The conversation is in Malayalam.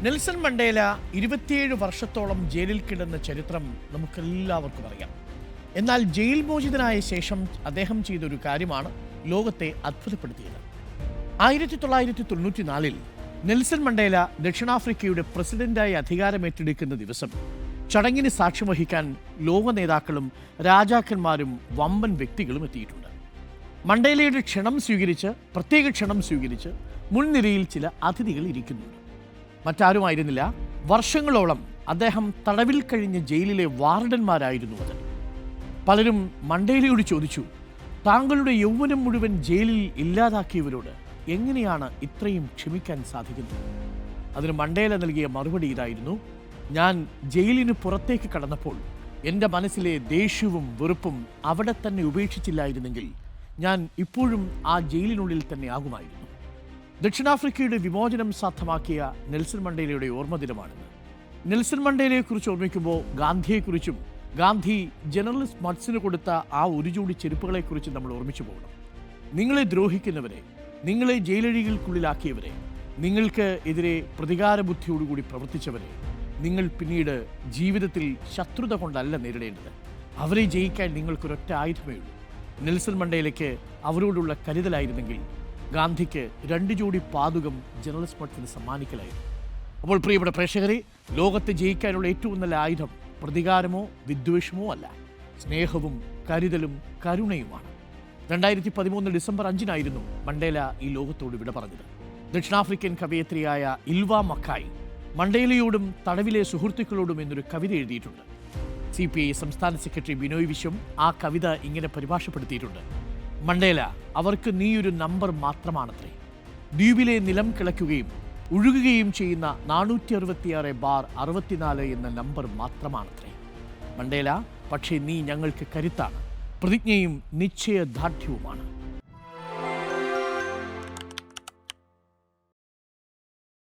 നെൽസൺ മണ്ടേല 27 വർഷത്തോളം ജയിലിൽ കിടന്ന ചരിത്രം നമുക്കെല്ലാവർക്കും അറിയാം. എന്നാൽ ജയിൽ മോചിതനായ ശേഷം അദ്ദേഹം ചെയ്തൊരു കാര്യമാണ് ലോകത്തെ അത്ഭുതപ്പെടുത്തിയത്. 1994 നെൽസൺ മണ്ടേല ദക്ഷിണാഫ്രിക്കയുടെ പ്രസിഡന്റായി അധികാരമേറ്റെടുക്കുന്ന ദിവസം ചടങ്ങിന് സാക്ഷ്യം വഹിക്കാൻ ലോക നേതാക്കളും രാജാക്കന്മാരും വമ്പൻ വ്യക്തികളും എത്തിയിട്ടുണ്ട്. മണ്ടേലയുടെ പ്രത്യേക ക്ഷണം സ്വീകരിച്ച് മുൻനിരയിൽ ചില അതിഥികൾ ഇരിക്കുന്നുണ്ട്. മറ്റാരുമായിരുന്നില്ല, വർഷങ്ങളോളം അദ്ദേഹം തടവിൽ കഴിഞ്ഞ ജയിലിലെ വാർഡന്മാരായിരുന്നു അത്. പലരും മണ്ടേലയോട് ചോദിച്ചു, താങ്കളുടെ യൗവനം മുഴുവൻ ജയിലിൽ ഇല്ലാതാക്കിയവരോട് എങ്ങനെയാണ് ഇത്രയും ക്ഷമിക്കാൻ സാധിക്കുന്നത്? അതിന് മണ്ടേല നൽകിയ മറുപടി ഇതായിരുന്നു: ഞാൻ ജയിലിന് പുറത്തേക്ക് കടന്നപ്പോൾ എൻ്റെ മനസ്സിലെ ദേഷ്യവും വെറുപ്പും അവിടെ തന്നെ ഉപേക്ഷിച്ചില്ലായിരുന്നെങ്കിൽ ഞാൻ ഇപ്പോഴും ആ ജയിലിനുള്ളിൽ തന്നെ ആകുമായിരുന്നു. ദക്ഷിണാഫ്രിക്കയുടെ വിമോചനം സാധ്യമാക്കിയ നെൽസൺ മണ്ടേലയുടെ ഓർമ്മദിനമാണിന്ന്. നെൽസൺ മണ്ടേലയെക്കുറിച്ച് ഓർമ്മിക്കുമ്പോൾ ഗാന്ധിയെക്കുറിച്ചും ഗാന്ധി ജനറലിസ്റ്റ് മഡ്സിന് കൊടുത്ത ആ ഒരു ജോഡി ചെരുപ്പുകളെക്കുറിച്ചും നമ്മൾ ഓർമ്മിച്ചു പോകണം. നിങ്ങളെ ദ്രോഹിക്കുന്നവരെ, നിങ്ങളെ ജയിലഴികൾക്കുള്ളിലാക്കിയവരെ, നിങ്ങൾക്ക് എതിരെ പ്രതികാര ബുദ്ധിയോടുകൂടി പ്രവർത്തിച്ചവരെ നിങ്ങൾ പിന്നീട് ജീവിതത്തിൽ ശത്രുത കൊണ്ടല്ല നേരിടേണ്ടത്. അവരെ ജയിക്കാൻ നിങ്ങൾക്കൊരൊറ്റ ആയുധമേ ഉള്ളൂ. നെൽസൺ മണ്ടേലയ്ക്ക് അവരോടുള്ള കരുതലായിരുന്നെങ്കിൽ ഗാന്ധിക്ക് 2 ജോഡി പാദുകം ജനറലിസ്റ്റ് മഡ്സിന് സമ്മാനിക്കലായിരുന്നു. അപ്പോൾ പ്രിയപ്പെട്ട പ്രേക്ഷകരെ, ലോകത്തെ ജയിക്കാനുള്ള ഏറ്റവും നല്ല ആയുധം പ്രതികാരമോ വിദ്വേഷമോ അല്ല, സ്നേഹവും കരുതലും കരുണയുമാണ്. 2013 ഡിസംബർ 5 മണ്ടേല ഈ ലോകത്തോട് വിട പറഞ്ഞത്. ദക്ഷിണാഫ്രിക്കൻ കവയിത്രിയായ ഇൽവ മക്കായി മണ്ടേലയോടും തടവിലെ സുഹൃത്തുക്കളോടും എന്നൊരു കവിത എഴുതിയിട്ടുണ്ട്. CPI സംസ്ഥാന സെക്രട്ടറി ബിനോയ് വിശ്വം ആ കവിത ഇങ്ങനെ പരിഭാഷപ്പെടുത്തിയിട്ടുണ്ട്: മണ്ടേല, അവർക്ക് നീയൊരു നമ്പർ മാത്രമാണത്രേ. ദ്വീപിലെ നിലം കിളയ്ക്കുകയും ഒഴുകുകയും ചെയ്യുന്ന 466/64 എന്ന നമ്പർ മാത്രമാണത്രേ. മണ്ടേല, പക്ഷേ നീ ഞങ്ങൾക്ക് കരുത്താണ്, പ്രതിജ്ഞയും നിശ്ചയദാർഢ്യവുമാണ്.